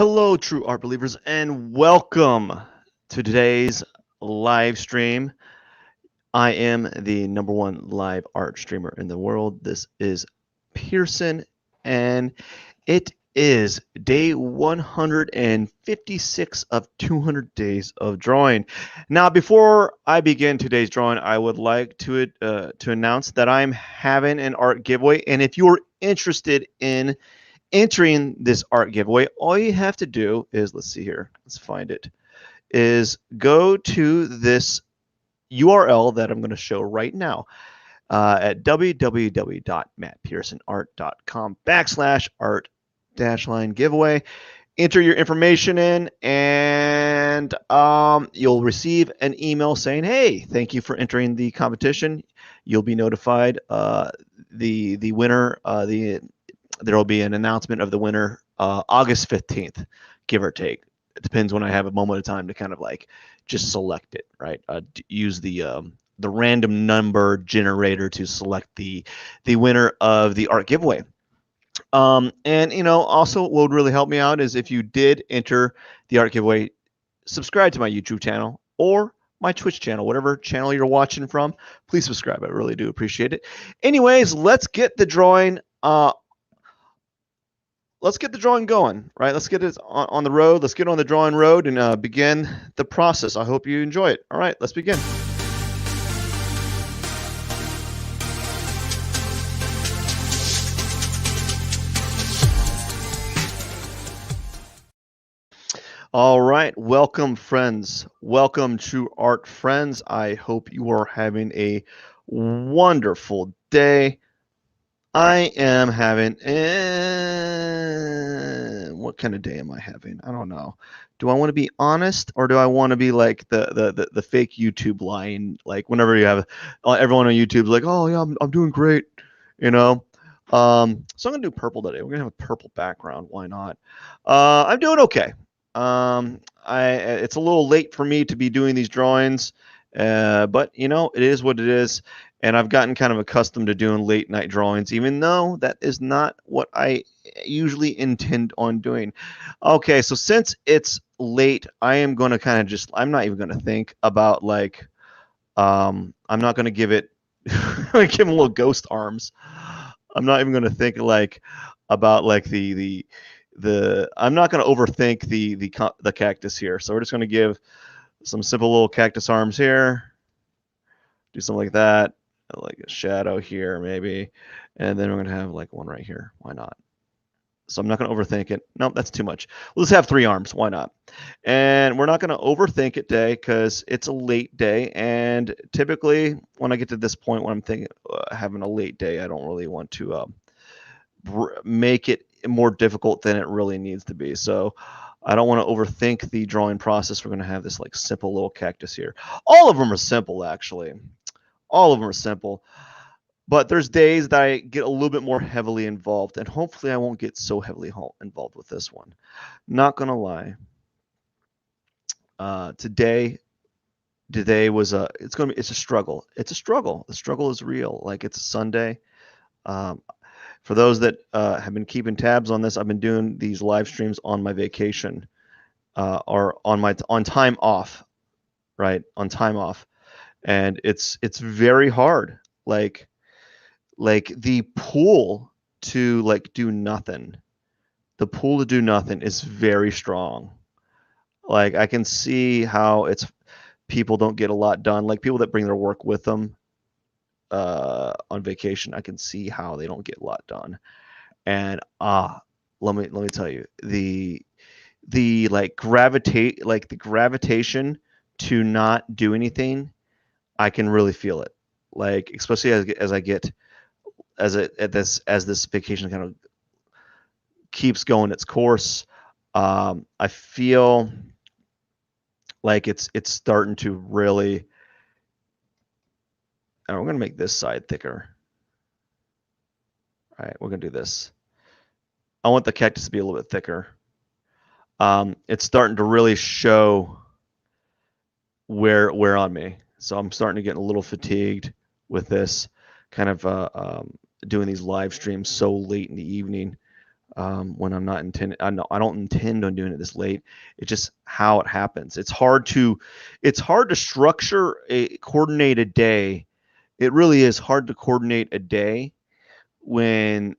Hello, true art believers, and welcome to today's live stream. I am the number one live art streamer in the world. This is Pierson, and it is day 156 of 200 days of drawing. Now, before I begin today's drawing, I would like to announce that I'm having an art giveaway, and if you're interested in entering this art giveaway, all you have to do is, let's see here, let's find it, is go to this URL that I'm going to show right now at www.mattpearsonart.com/art-line giveaway. Enter your information in, and you'll receive an email saying, "Hey, thank you for entering the competition." You'll be notified the winner. There will be an announcement of the winner August 15th, give or take. It depends when I have a moment of time to kind of like just select it, right? Use the random number generator to select the winner of the art giveaway. And also what would really help me out is if you did enter the art giveaway, subscribe to my YouTube channel or my Twitch channel, whatever channel you're watching from. Please subscribe. I really do appreciate it. Anyways, let's get the drawing going, right? Let's get it on the road. Let's get on the drawing road and begin the process. I hope you enjoy it. All right, let's begin. All right, welcome friends. Welcome to Art Friends. I hope you are having a wonderful day. I am having what kind of day am I having? I don't know. Do I want to be honest or do I want to be like the fake YouTube line? Like whenever you have everyone on YouTube's like, oh yeah, I'm doing great, you know. So I'm gonna do purple today. We're gonna have a purple background. Why not? I'm doing okay. It's a little late for me to be doing these drawings, but it is what it is. And I've gotten kind of accustomed to doing late night drawings, even though that is not what I usually intend on doing. Okay, so since it's late, I am going to kind of I'm not even going to think about like, I'm not going to give it, give him little ghost arms. I'm not even going to think like about like I'm not going to overthink the cactus here. So we're just going to give some simple little cactus arms here, do something like that. Like a shadow here maybe, and then we're gonna have like one right here. Why not? So I'm not gonna overthink it. Nope, that's too much. Let's have 3 arms. Why not? And we're not gonna overthink it today because it's a late day, and typically when I get to this point when I'm thinking having a late day, I don't really want to make it more difficult than it really needs to be. So I don't want to overthink the drawing process. We're gonna have this like simple little cactus here. All of them are simple actually. All of them are simple, but there's days that I get a little bit more heavily involved, and hopefully I won't get so heavily involved with this one. Not gonna lie. Today was it's a struggle. It's a struggle. The struggle is real. Like it's a Sunday. For those that have been keeping tabs on this, I've been doing these live streams on my vacation or on time off, right? On time off. And it's very hard, like the pull to like do nothing. The pull to do nothing is very strong. Like I can see how it's people don't get a lot done. Like people that bring their work with them on vacation, I can see how they don't get a lot done. And let me tell you, the gravitation to not do anything, I can really feel it. Like especially as this vacation kind of keeps going its course, I feel like it's starting to really. And we're gonna make this side thicker. All right, we're gonna do this. I want the cactus to be a little bit thicker. It's starting to really show wear on me. So I'm starting to get a little fatigued with this kind of doing these live streams so late in the evening. when I'm not intending. I don't intend on doing it this late. It's just how it happens. It's hard to structure a coordinated day. It really is hard to coordinate a day when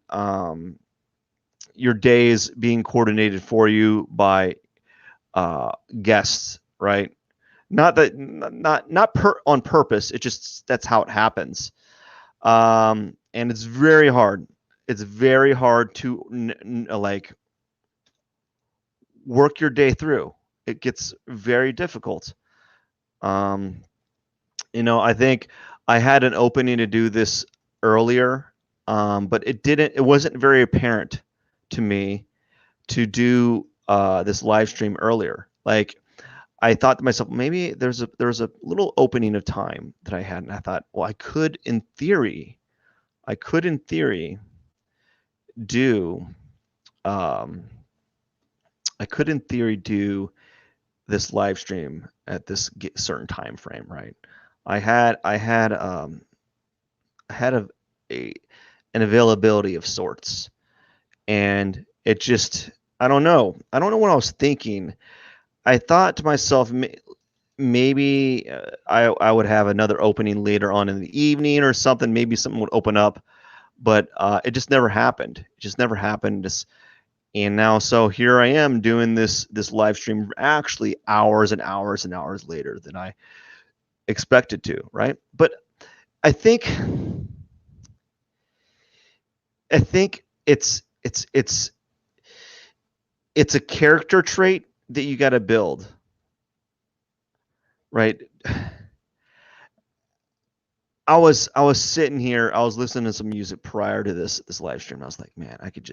your day is being coordinated for you by guests, right? Not that not on purpose. It just that's how it happens. And it's very hard. It's very hard to like work your day through. It gets very difficult. Um, I think I had an opening to do this earlier, but it wasn't very apparent to me to do this live stream earlier. Like I thought to myself, maybe there's a little opening of time that I had, and I thought, well, I could in theory do, um, I could in theory do this live stream at this certain time frame, right? I had a an availability of sorts, and it just I don't know what I was thinking. I thought to myself, maybe I would have another opening later on in the evening or something. Maybe something would open up, but it just never happened. It just never happened. And now, so here I am doing this live stream, actually hours and hours and hours later than I expected to, right? But I think I think it's a character trait that you got to build, right? I was sitting here, I was listening to some music prior to this live stream. I was like, man, I think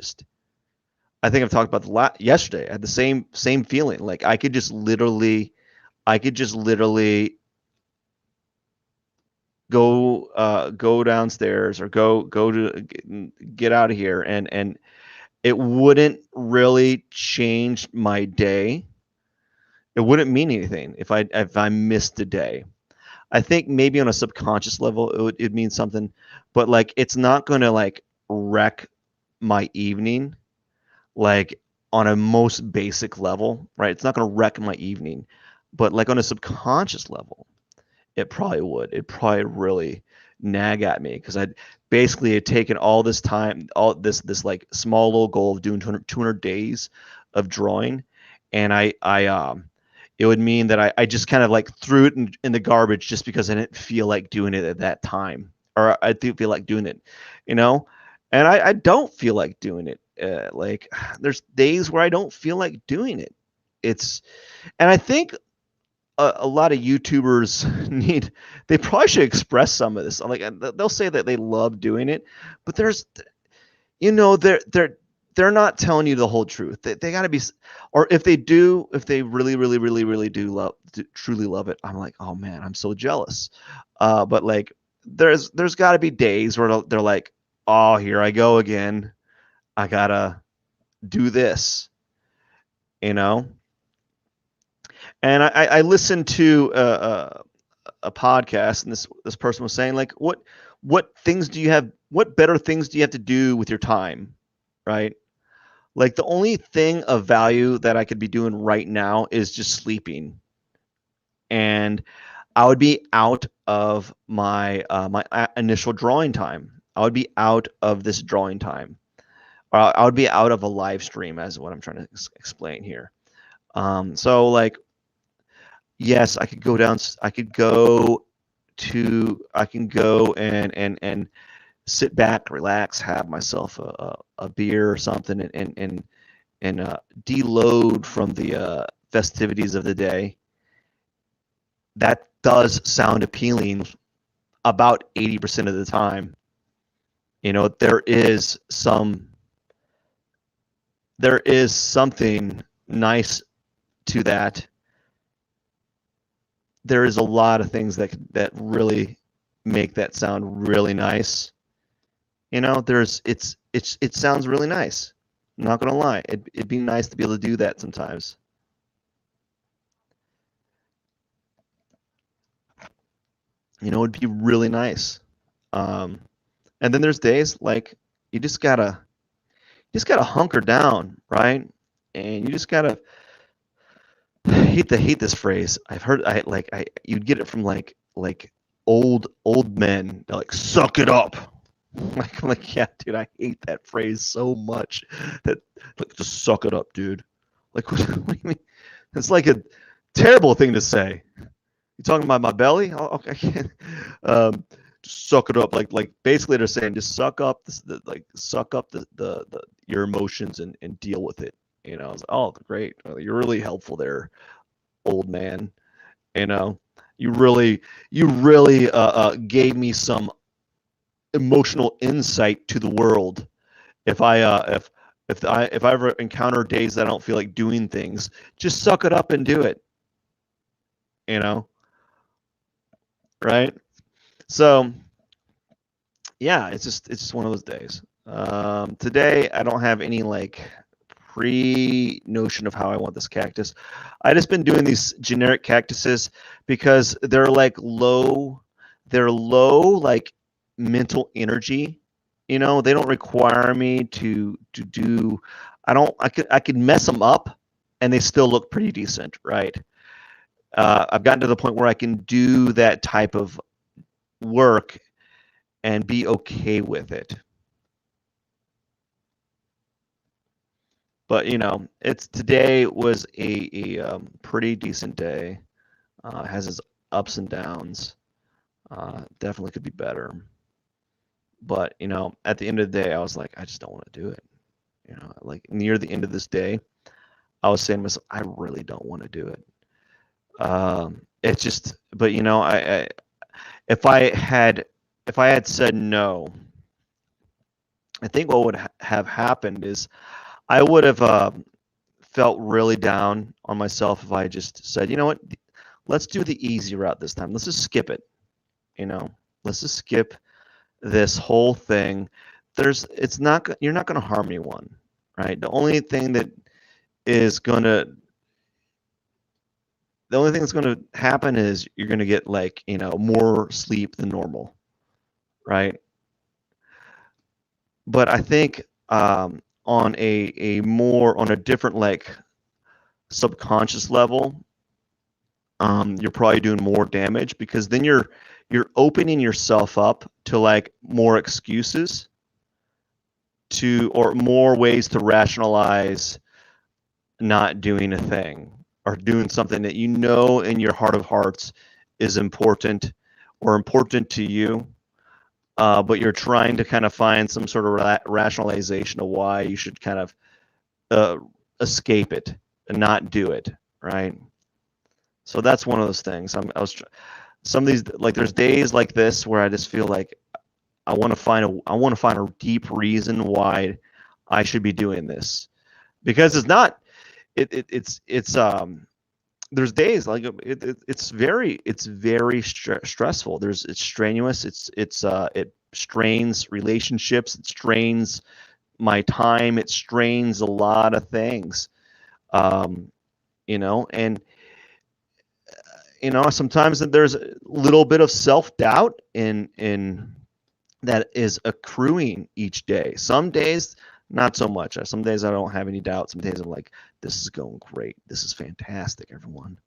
I've talked about yesterday. I had the same feeling. Like I could just literally go downstairs or go to get out of here, and it wouldn't really change my day. It wouldn't mean anything if I missed a day. I think maybe on a subconscious level it means something, but like it's not going to like wreck my evening like on a most basic level, right? It's not going to wreck my evening, but like on a subconscious level, it probably would. It probably really nag at me because I'd basically had taken all this time, all this like small little goal of doing 200 days of drawing, and it would mean that I just kind of like threw it in the garbage just because I didn't feel like doing it at that time, or I do feel like doing it, you know, and I don't feel like doing it. Like there's days where I don't feel like doing it. It's and I think a lot of YouTubers they probably should express some of this. Like they'll say that they love doing it, but there's they're not telling you the whole truth. They got to be, or if they do, if they really do truly love it, I'm like, oh man, I'm so jealous. But like there's got to be days where they're like, oh, here I go again. I gotta do this, you know. And I listened to a podcast, and this person was saying like, what things do you have? What better things do you have to do with your time, right? Like the only thing of value that I could be doing right now is just sleeping, and I would be out of my initial drawing time. I would be out of this drawing time. I would be out of a live stream, as what I'm trying to explain here. So like yes, I could go down. I can go and sit back, relax, have myself a beer or something, and deload from the festivities of the day. That does sound appealing about 80% of the time. There is something nice to that. There is a lot of things that really make that sound really nice. It sounds really nice. I'm not gonna lie. It'd be nice to be able to do that sometimes. It'd be really nice. Um, and then there's days like you just gotta just gotta hunker down, right? And you just gotta hate this phrase. I've heard I you'd get it from like old men. They're like, suck it up. Like yeah, dude, I hate that phrase so much. That like just suck it up, dude. Like what do you mean? It's like a terrible thing to say. You talking about my belly? Oh, okay, I can't. Just suck it up. Like basically they're saying just suck up like suck up the your emotions and deal with it. You know, it's, oh great, you're really helpful there, old man. You know, you really gave me some emotional insight to the world. If I if I ever encounter days that I don't feel like doing things, just suck it up and do it. You know, right? So yeah, it's just one of those days. Today I don't have any like pre notion of how I want this cactus. I just been doing these generic cactuses because they're low like mental energy. You know, they don't require me to do. I could mess them up, and they still look pretty decent, right? I've gotten to the point where I can do that type of work and be okay with it. But you know, it's today was a pretty decent day. Has its ups and downs. Definitely could be better. But you know, at the end of the day, I was like, I just don't want to do it. You know, like near the end of this day, I was saying to myself, I really don't want to do it. It's just, but you know, if I had if I had said no, I think what would have happened is I would have felt really down on myself if I just said, you know what, let's do the easy route this time. Let's just skip it. You know, let's just skip this whole thing. It's not, you're not going to harm anyone, right? Is going to, the only thing that's going to happen is you're going to get like, you know, more sleep than normal, right? But I think on on a different like subconscious level, you're probably doing more damage because then you're opening yourself up to like more excuses to or more ways to rationalize not doing a thing or doing something that you know in your heart of hearts is important or important to you, but you're trying to kind of find some sort of rationalization of why you should kind of uh, escape it and not do it, right? So that's one of those things. Some of these like there's days like this where I just feel like I want to find a deep reason why I should be doing this because it's not it's there's days like it's very stressful. It's strenuous. It strains relationships. It strains my time. It strains a lot of things. Um, you know, and you know sometimes there's a little bit of self doubt in that is accruing each day. Some days not so much. Some days I don't have any doubt. Some days I'm like, this is going great. This is fantastic, everyone.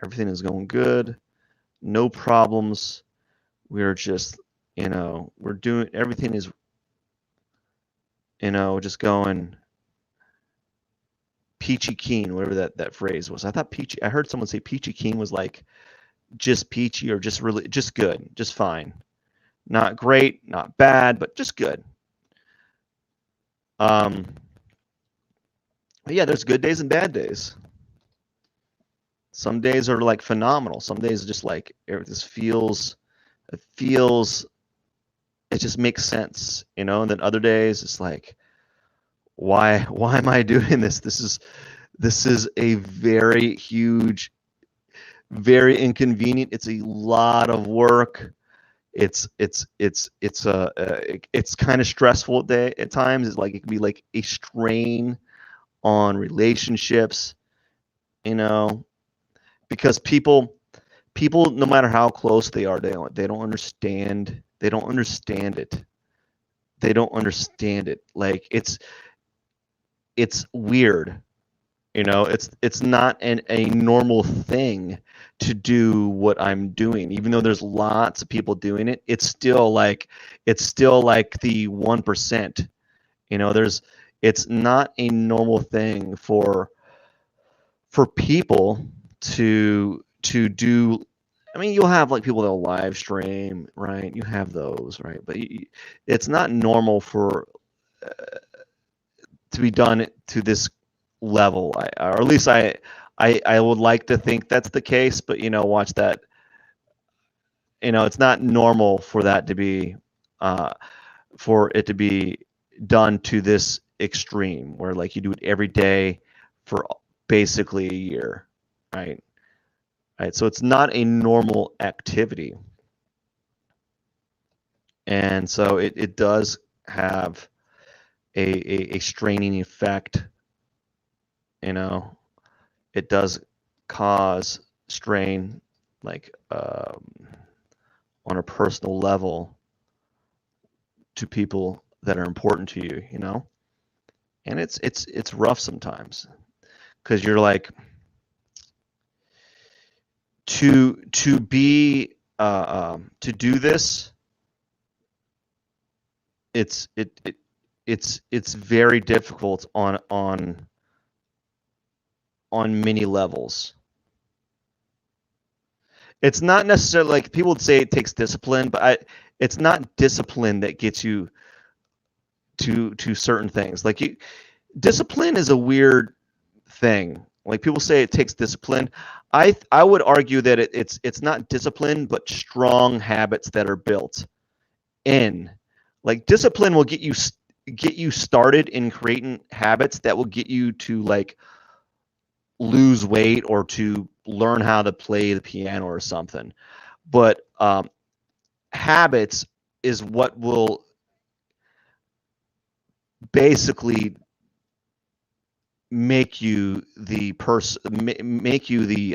Everything is going good. No problems. We're just, you know, we're doing everything is, you know, just going peachy keen, whatever that phrase was. I thought peachy, I heard someone say peachy keen was like just peachy or just really, just good, just fine. Not great, not bad, but just good. Um, but yeah, there's good days and bad days. Some days are like phenomenal. Some days just like it just feels it just makes sense, you know. And then other days it's like, why am I doing this? This is a very huge, very inconvenient. It's a lot of work. It's kind of stressful at times. It's like it can be like a strain on relationships, you know, because people no matter how close they are, they don't understand it. They don't understand it. Like it's weird. It's not a normal thing to do what I'm doing. Even though there's lots of people doing it, it's still like the 1%. It's not a normal thing for people to do. I mean, you'll have like people that'll live stream, right? You have those, right? But it's not normal for to be done to this level, or at least I would like to think that's the case. But watch that. It's not normal for that to be, for it to be done to this extreme, where like you do it every day for basically a year, right? Right. So it's not a normal activity, and so it does have a straining effect. You know, it does cause strain, like on a personal level, to people that are important to you. And it's rough sometimes, because you're like, to be to do this. It's very difficult on many levels. It's not necessarily like people would say it takes discipline, but it's not discipline that gets you to certain things. Like, discipline is a weird thing. Like, people say it takes discipline. I would argue that it's not discipline, but strong habits that are built in. Like, discipline will get you started in creating habits that will get you to like lose weight or to learn how to play the piano or something. But habits is what will basically make you the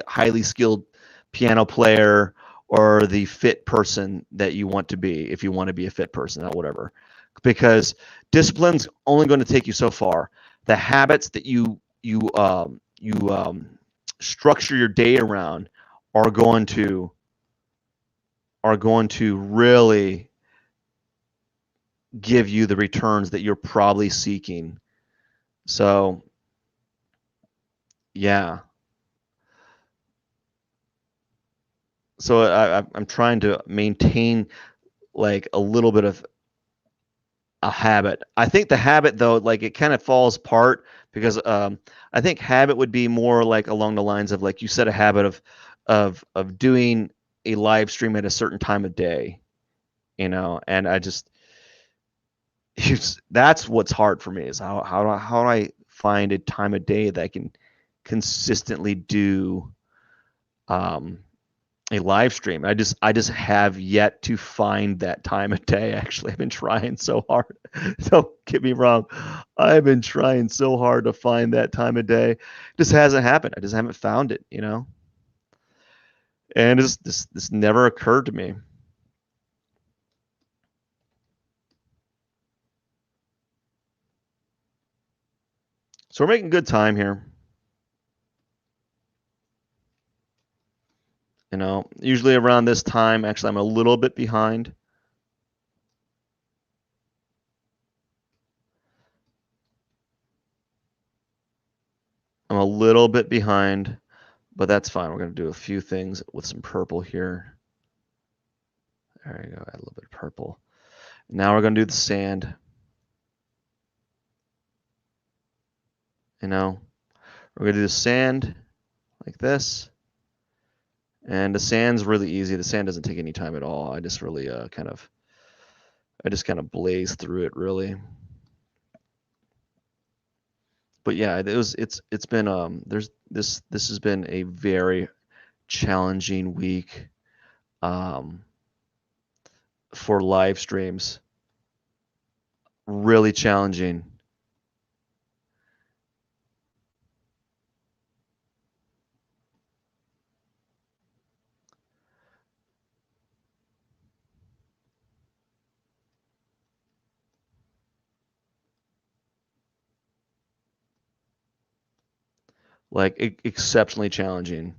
highly skilled piano player, or the fit person that you want to be, if you want to be a fit person or whatever. Because discipline's only going to take you so far. The habits that you structure your day around are going to really give you the returns that you're probably seeking. So, yeah. So I'm trying to maintain like a little bit of a habit. I think the habit, though, like, it kind of falls apart, because I think habit would be more like along the lines of, like, you set a habit of doing a live stream at a certain time of day, and I just that's what's hard for me, is how do I find a time of day that I can consistently do um a live stream. I just have yet to find that time of day. Actually, I've been trying so hard. Don't get me wrong. I've been trying so hard to find that time of day. It just hasn't happened. I just haven't found it. And this never occurred to me. So we're making good time here. Usually around this time, actually, I'm a little bit behind. I'm a little bit behind, but that's fine. We're going to do a few things with some purple here. There you go. Add a little bit of purple. Now we're going to do the sand. We're going to do the sand like this. And the sand's really easy. The sand doesn't take any time at all. I just really kind of blaze through it, really. But yeah, it's been this has been a very challenging week for live streams. Really challenging. like exceptionally challenging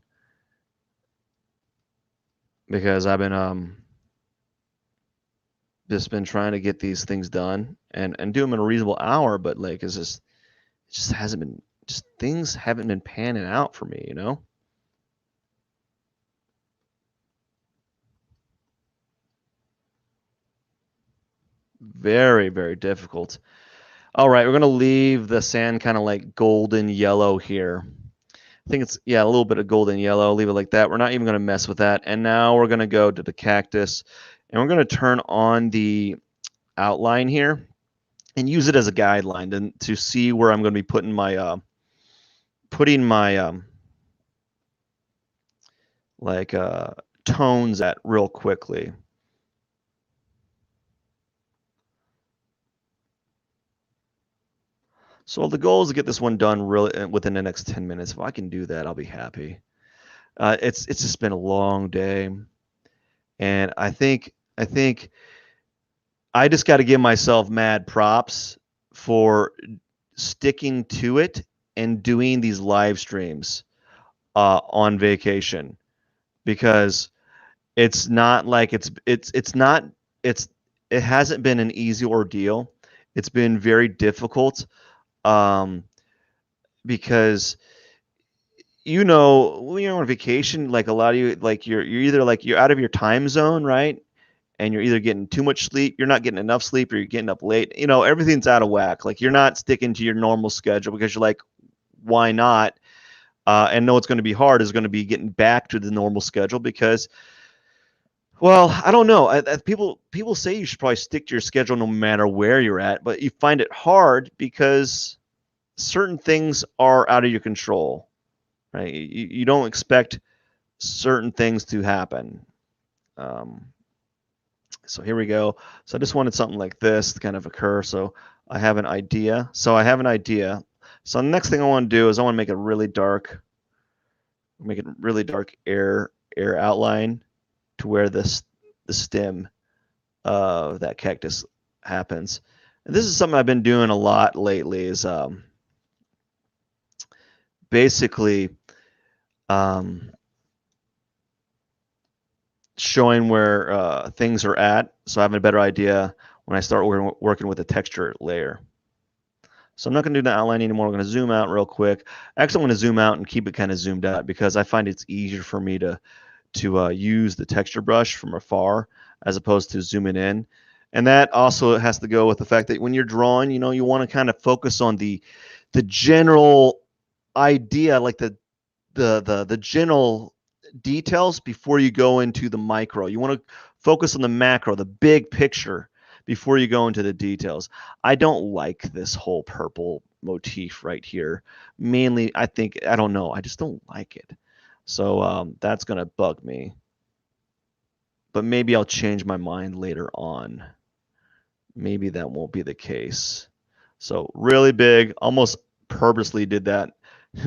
because I've been just been trying to get these things done and do them in a reasonable hour, but like it's just it just hasn't been just things haven't been panning out for me, you know? Very, very difficult. All right, we're gonna leave the sand kind of like golden yellow here. I think it's yeah, a little bit of golden yellow. Leave it like that. We're not even gonna mess with that. And now we're gonna go to the cactus, and we're gonna turn on the outline here and use it as a guideline to see where I'm gonna be putting my like tones at real quickly. So the goal is to get this one done really within the next 10 minutes. If I can do that, I'll be happy. It's just been a long day, and I think I just got to give myself mad props for sticking to it and doing these live streams on vacation because it's not like it's not it's it hasn't been an easy ordeal. It's been very difficult um, because when you're on vacation, like a lot of you, like you're either like you're out of your time zone, right? And you're either getting too much sleep, you're not getting enough sleep, or you're getting up late. Everything's out of whack. Like you're not sticking to your normal schedule because you're like, why not? And know it's going to be hard is going to be getting back to the normal schedule because, well, I don't know. People say you should probably stick to your schedule no matter where you're at, but you find it hard because certain things are out of your control, right? You don't expect certain things to happen. Um, so here we go. So I just wanted something like this to kind of occur. So I have an idea. So the next thing I want to do is I want to make it really dark air outline to where the stem of that cactus happens. And this is something I've been doing a lot lately. Is basically um, showing where things are at, so I have a better idea when I start working with a texture layer. So I'm not going to do the outline anymore. I'm going to zoom out real quick. Actually, I'm going to zoom out and keep it kind of zoomed out because I find it's easier for me to use the texture brush from afar as opposed to zooming in. And that also has to go with the fact that when you're drawing, you want to kind of focus on the general idea, like the general details before you go into the micro. You want to focus on the macro, the big picture before you go into the details. I don't like this whole purple motif right here. Mainly, I don't know. I just don't like it. So that's going to bug me. But maybe I'll change my mind later on. Maybe that won't be the case. So really big, almost purposely did that,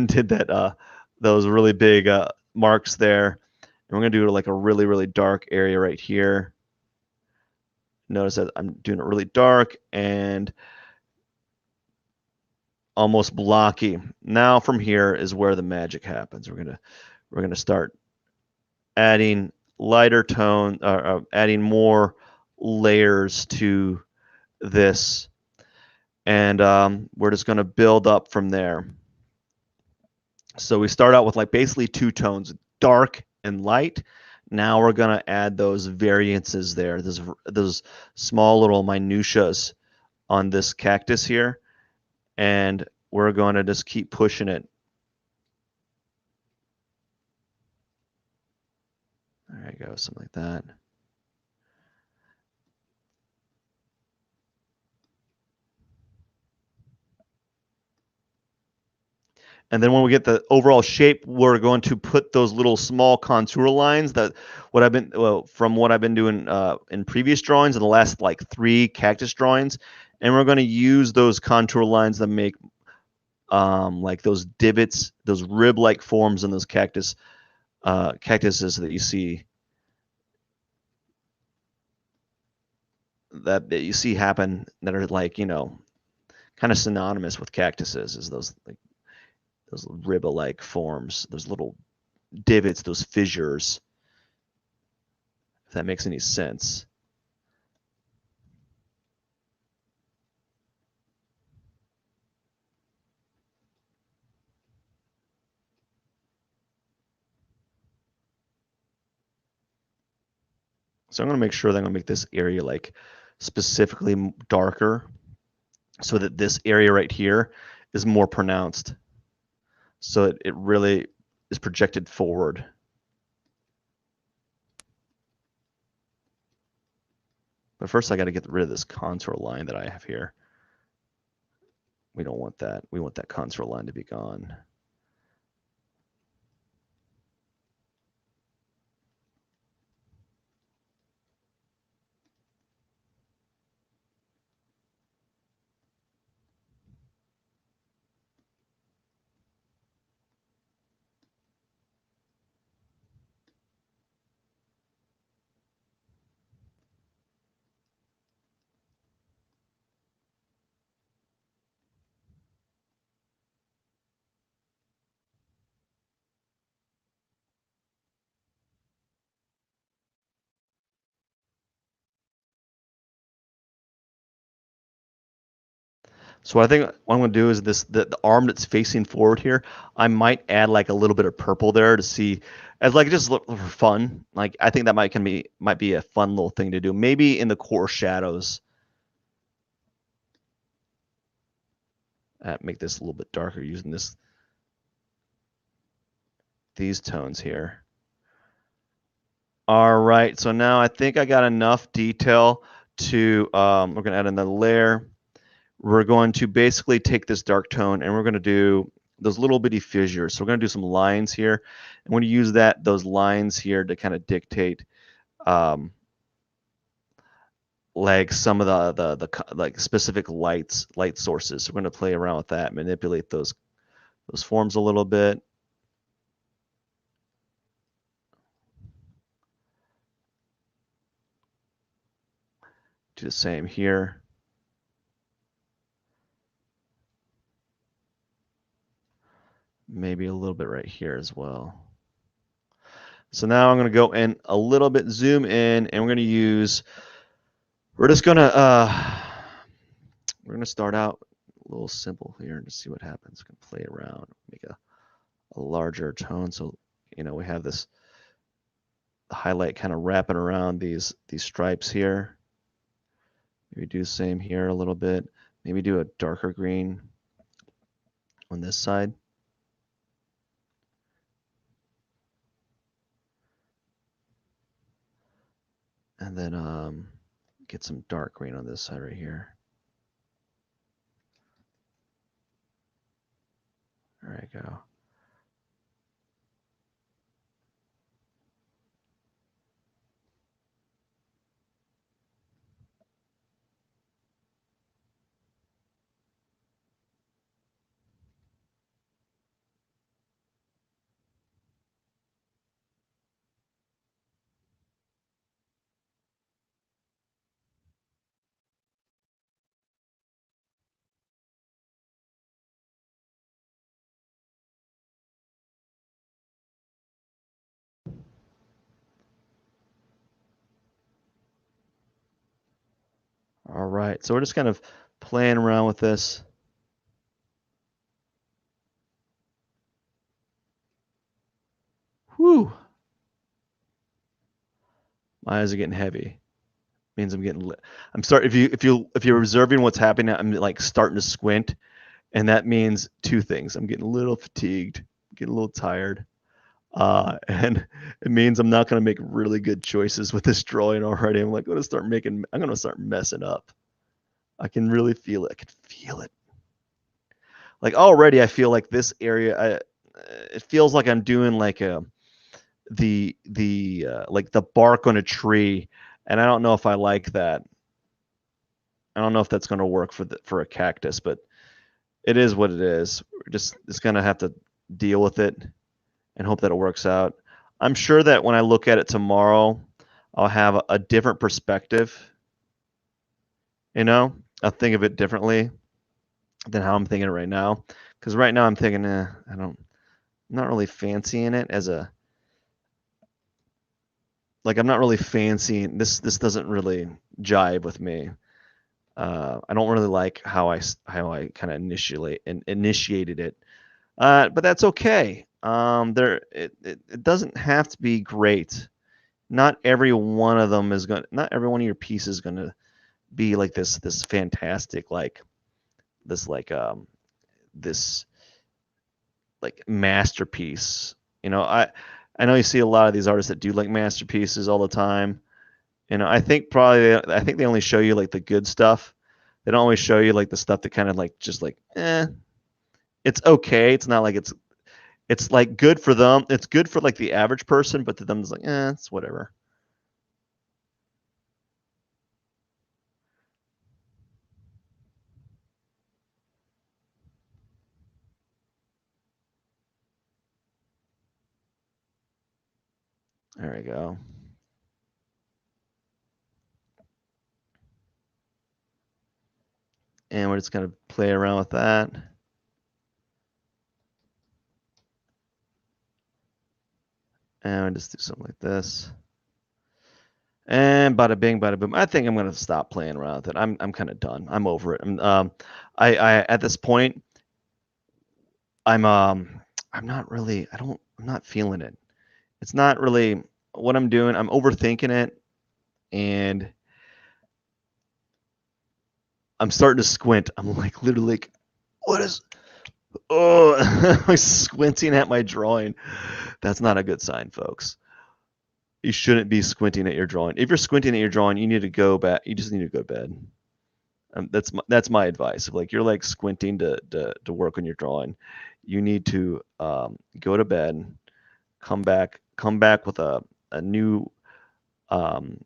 did that, those really big marks there. And we're gonna do like a really, really dark area right here. Notice that I'm doing it really dark and almost blocky. Now from here is where the magic happens. We're gonna start adding lighter tone, adding more layers to this, and we're just gonna build up from there. So we start out with like basically two tones, dark and light. Now we're gonna add those variances there, those small little minutiae on this cactus here, and we're going to just keep pushing it. There you go, something like that. And then when we get the overall shape, we're going to put those little small contour lines that from what I've been doing in previous drawings in the last like 3 cactus drawings, and we're going to use those contour lines that make like those divots, those rib-like forms in those cactuses that you see happen that are like kind of synonymous with cactuses is those like those ribba-like forms, those little divots, those fissures, if that makes any sense. So I'm going to make sure that I'm going to make this area like specifically darker so that this area right here is more pronounced. So it really is projected forward. But first I got to get rid of this contour line that I have here. We don't want that. We want that contour line to be gone. So what I think what I'm going to do is the arm that's facing forward here, I might add like a little bit of purple there to see, as like just look for fun. Like I think that might be a fun little thing to do. Maybe in the core shadows, make this a little bit darker using these tones here. All right, so now I think I got enough detail to, we're going to add another layer. We're going to basically take this dark tone and we're going to do those little bitty fissures. So we're going to do some lines here. And we're going to use those lines here to kind of dictate like some of the like specific light sources. So we're going to play around with that, manipulate those forms a little bit. Do the same here. Maybe a little bit right here as well. So now I'm going to go in a little bit, zoom in, and we're going to use, we're going to start out a little simple here and just see what happens. We can play around, make a larger tone. So, you know, we have this highlight kind of wrapping around these stripes here. Maybe do the same here a little bit. Maybe do a darker green on this side. And then get some dark green on this side right here. There we go. All right, so we're just kind of playing around with this. Whew. My eyes are getting heavy. Means I'm getting lit. I'm starting. If you're observing what's happening, I'm like starting to squint, and that means two things. I'm getting a little fatigued, getting a little tired, and it means I'm not going to make really good choices with this drawing already. I'm like going to start making. I'm going to start messing up. I can really feel it. I can feel it. Like already, I feel like this area. It feels like I'm doing like the like the bark on a tree, and I don't know if I like that. I don't know if that's going to work for a cactus, but it is what it is. We're just going to have to deal with it and hope that it works out. I'm sure that when I look at it tomorrow, I'll have a different perspective. You know, I'll think of it differently. than how I'm thinking it right now. Because right now I'm thinking, I'm not really fancying it as a like I'm not really fancying this. This doesn't really jive with me. I don't really like how I kind of initiated it, but that's okay. It doesn't have to be great. Not every one of them is going. Not every one of your pieces is going to be like this fantastic this like um this like masterpiece. You know, I know you see a lot of these artists that do like masterpieces all the time. You know, I think they only show you like the good stuff. They don't always show you like the stuff that kind of like just like it's okay. It's not like it's like good for them. It's good for like the average person, but to them it's like it's whatever. There we go. And we're just gonna play around with that. And we'll just do something like this. And bada bing, bada boom. I think I'm gonna stop playing around with it. I'm kind of done. I'm over it. I at this point, I'm I'm not really. I'm not feeling it. It's not really what I'm doing. I'm overthinking it, and I'm starting to squint. I'm like literally like, what is? Oh, I'm squinting at my drawing. That's not a good sign, folks. You shouldn't be squinting at your drawing. If you're squinting at your drawing, you need to go back. You just need to go to bed. That's my advice. If like you're like squinting to work on your drawing, you need to go to bed, come back with a um,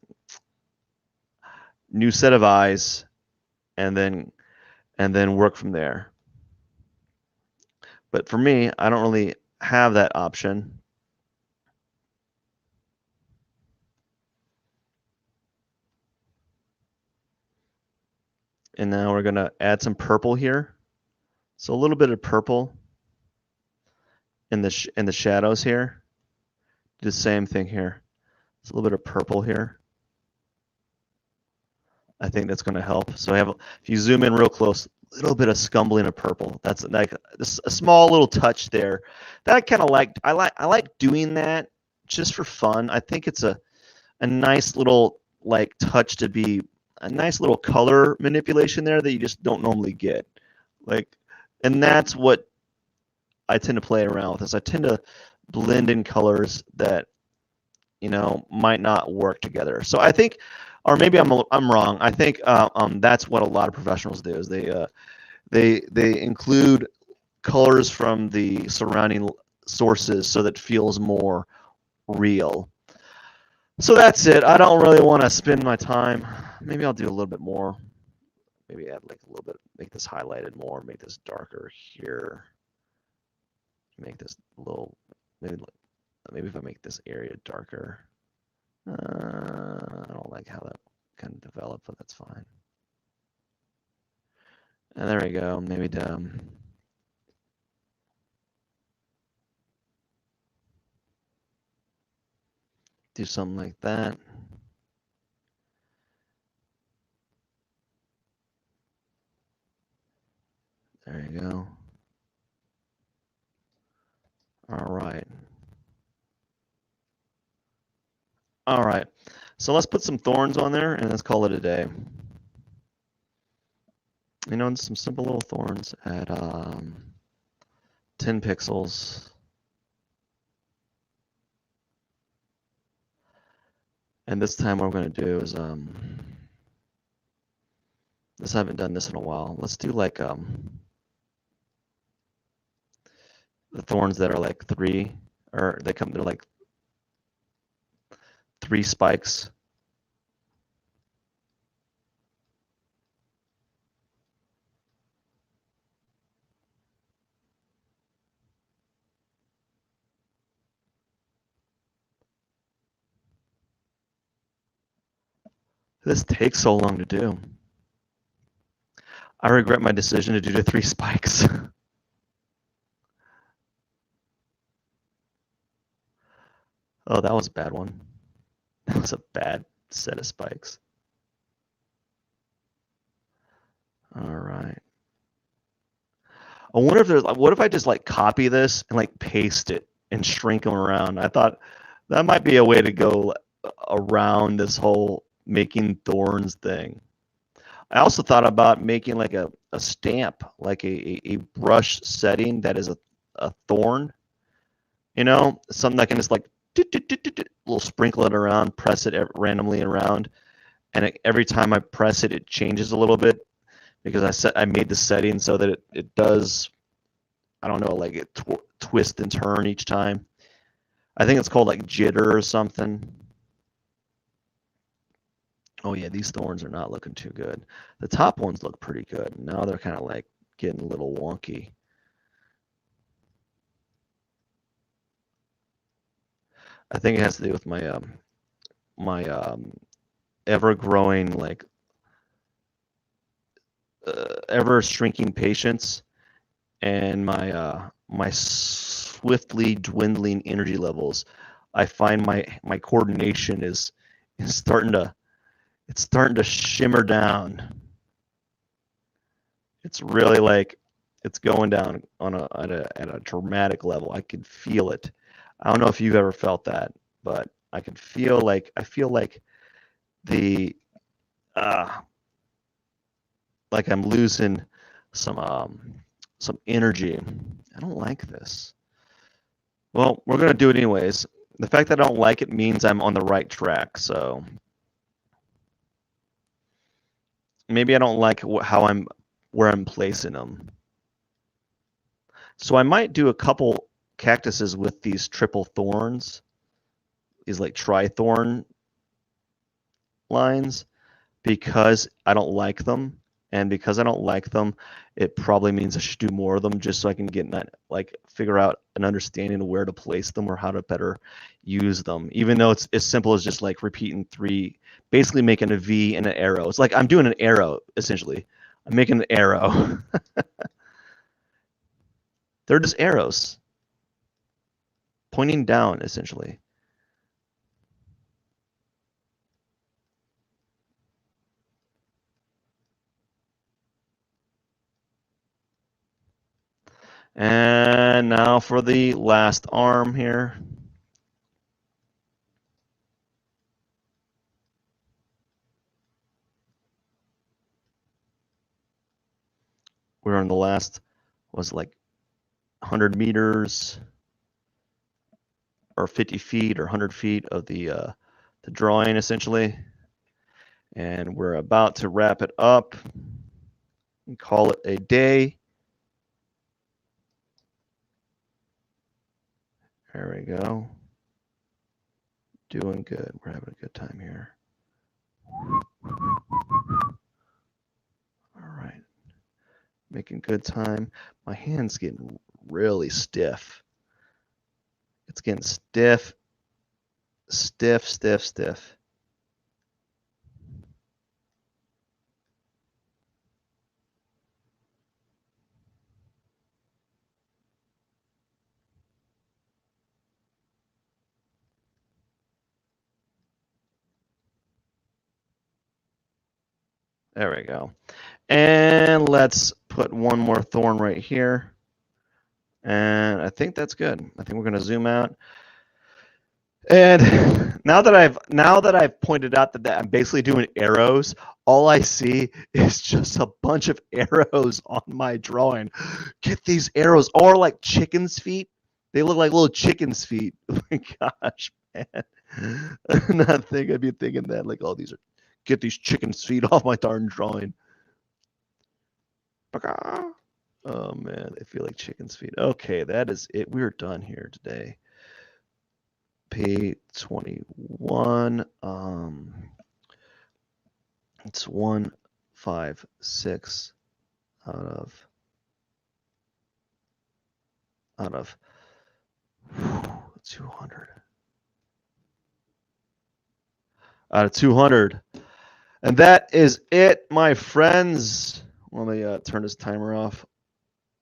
new set of eyes, and then work from there. But for me, I don't really have that option. And now we're gonna add some purple here. So a little bit of purple in the shadows here. Do the same thing here. It's a little bit of purple here. I think that's going to help. So if you zoom in real close, a little bit of scumbling of purple. That's like a small little touch there. That I kind of like. I like doing that just for fun. I think it's a nice little like touch to be a nice little color manipulation there that you just don't normally get. Like, and that's what I tend to play around with. Is I tend to blend in colors that might not work together. So I think, or maybe I'm wrong. I think that's what a lot of professionals do is they include colors from the surrounding sources so that it feels more real. So that's it. I don't really want to spend my time. Maybe I'll do a little bit more. Maybe add like a little bit, make this highlighted more, make this darker here, make this a little, maybe if I make this area darker. I don't like how that kind of developed, but that's fine. And there we go. Maybe do something like that. There you go. All right. All right. So let's put some thorns on there and let's call it a day. Some simple little thorns at 10 pixels. And this time what we're going to do is this I haven't done this in a while. Let's do like the thorns that are like they're like 3 spikes. This takes so long to do. I regret my decision to do the 3 spikes. Oh, that was a bad one. That was a bad set of spikes. All right. I wonder if there's, what if I just like copy this and like paste it and shrink them around? I thought that might be a way to go around this whole making thorns thing. I also thought about making like a stamp, like a brush setting that is a thorn, you know, something that can just like little sprinkle it around, press it randomly around, and every time I press it, it changes a little bit because I made the setting so that it does, I don't know, like it twist and turn each time. I think it's called like jitter or something. Oh yeah, these thorns are not looking too good. The top ones look pretty good. Now they're kind of like getting a little wonky. I think it has to do with my ever growing like ever shrinking patience and my swiftly dwindling energy levels. I find my coordination is starting to shimmer down. It's really like it's going down on at a dramatic level. I can feel it. I don't know if you've ever felt that, but I feel like the uh, like I'm losing some energy. I don't like this. Well, we're gonna do it anyways. The fact that I don't like it means I'm on the right track. So maybe I don't like how I'm where I'm placing them. So I might do a couple cactuses with these triple thorns, these like tri-thorn lines, because I don't like them. And because I don't like them, it probably means I should do more of them just so I can get that, like figure out an understanding of where to place them or how to better use them. Even though it's as simple as just like repeating 3, basically making a V and an arrow. It's like I'm doing an arrow essentially. I'm making an arrow. They're just arrows pointing down essentially. And now for the last arm here. We're on the last, was like 100 meters or 50 feet or 100 feet of the drawing essentially. And we're about to wrap it up and call it a day. There we go. Doing good. We're having a good time here. All right. Making good time. My hand's getting really stiff. It's getting stiff, stiff, stiff, stiff. There we go. And let's put one more thorn right here. And I think that's good. I think we're going to zoom out. And now that I've pointed out that I'm basically doing arrows, all I see is just a bunch of arrows on my drawing. Get these arrows, or like chickens' feet. They look like little chickens' feet. Oh my gosh, man! I'd be thinking that like, oh, these are get these chickens' feet off my darn drawing. Oh man, they feel like chicken's feet. Okay, that is it. We're done here today. P21. It's 156 out of 200. Out of 200. And that is it, my friends. Let me turn this timer off.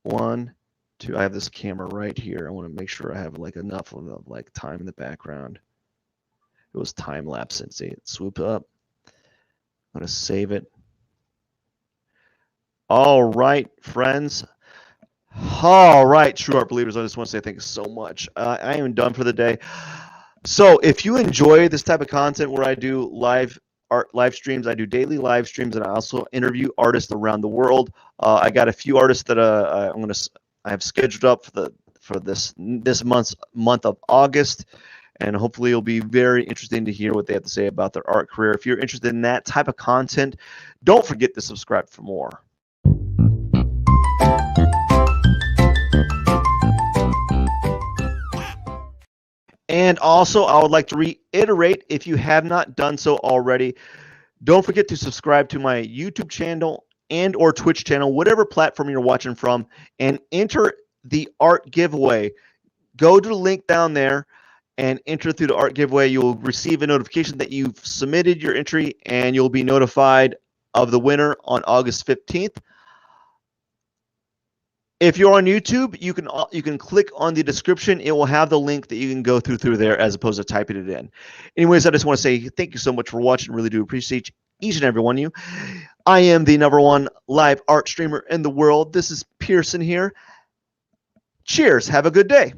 1, 2. I have this camera right here. I want to make sure I have like enough of like time in the background. It was time lapse. See it swoop up. I'm going to save it. All right, friends. All right, true art believers. I just want to say thank you so much. I am done for the day. So if you enjoy this type of content where I do live streams, I do daily live streams, and I also interview artists around the world. I got a few artists that I have scheduled up for this month of August, and hopefully it'll be very interesting to hear what they have to say about their art career. If you're interested in that type of content, don't forget to subscribe for more. And also, I would like to reiterate, if you have not done so already, don't forget to subscribe to my YouTube channel and or Twitch channel, whatever platform you're watching from, and enter the art giveaway. Go to the link down there and enter through the art giveaway. You'll receive a notification that you've submitted your entry, and you'll be notified of the winner on August 15th. If you're on YouTube, you can click on the description. It will have the link that you can go through there as opposed to typing it in. Anyways, I just want to say thank you so much for watching. Really do appreciate each and every one of you. I am the #1 live art streamer in the world. This is Pierson here. Cheers. Have a good day.